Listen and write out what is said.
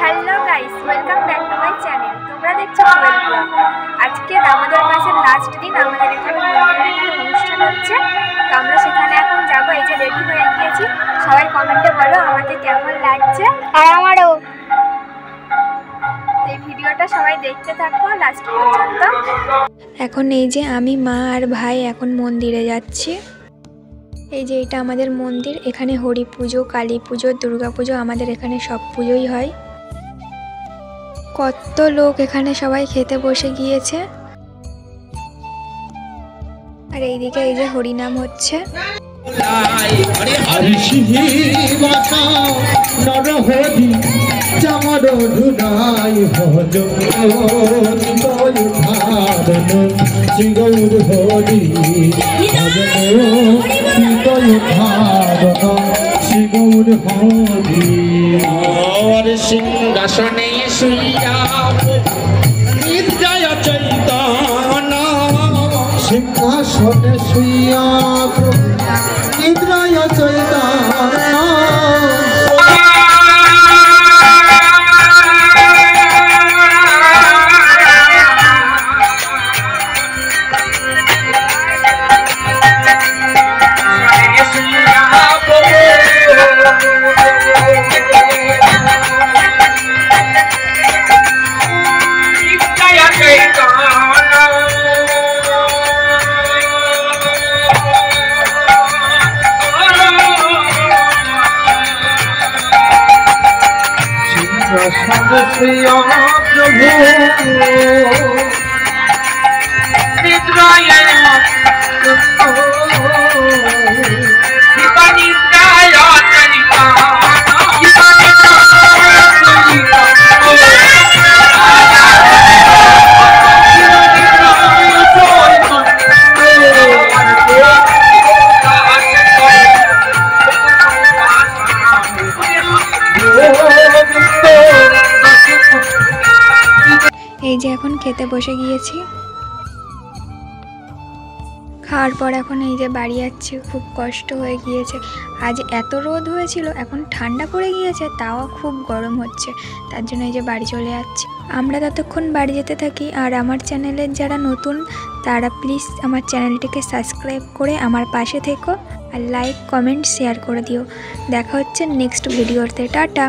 Hello guys, welcome back to my channel. তোমরা দেখছো কোয়েল blog. আজকে দামোদর মাসের লাস্ট দিন, আমাদের এখানে অনুষ্ঠান হচ্ছে, তো আমরা সেখানে এখন যাবো। এই যে রেডি হয়ে গিয়েছি। সবাই কমেন্টে বলো আমাকে কেমন লাগছে। আর আমারও। এই ভিডিওটা সবাই দেখতে থাকো লাস্ট পর্যন্ত। এখন এই যে আমি, মা আর ভাই এখন মন্দিরে যাচ্ছি। এই যে এটা আমাদের মন্দির। এখানে হরি পুজো, কালী পুজো, দুর্গা পুজো, আমাদের এখানে সব পুজোই হয়। কত লোক এখানে সবাই খেতে বসে গিয়েছে। আর এইদিকে এই যে হরিনাম হচ্ছে। সিংহাসনে শুইয়া নিদ্রায় চৈতন্য, সিংহাসনে শুইয়া নিদ্রায় চৈতন্য। শ্রিয়া প্রভু নিদ্রায় এই যে এখন খেতে বসে গিয়েছি। খাওয়ার পর এখন এই যে বাড়ি যাচ্ছি। খুব কষ্ট হয়ে গিয়েছে। আজ এত রোদ হয়েছিল, এখন ঠান্ডা পড়ে গিয়েছে, তাও খুব গরম হচ্ছে। তার জন্য এই যে বাড়ি চলে যাচ্ছি। আমরা ততক্ষণ বাড়ি যেতে থাকি। আর আমার চ্যানেলের যারা নতুন, তারা প্লিজ আমার চ্যানেলটিকে সাবস্ক্রাইব করে আমার পাশে থেকো। আর লাইক, কমেন্ট, শেয়ার করে দিও। দেখা হচ্ছে নেক্সট ভিডিওতে। টাটা।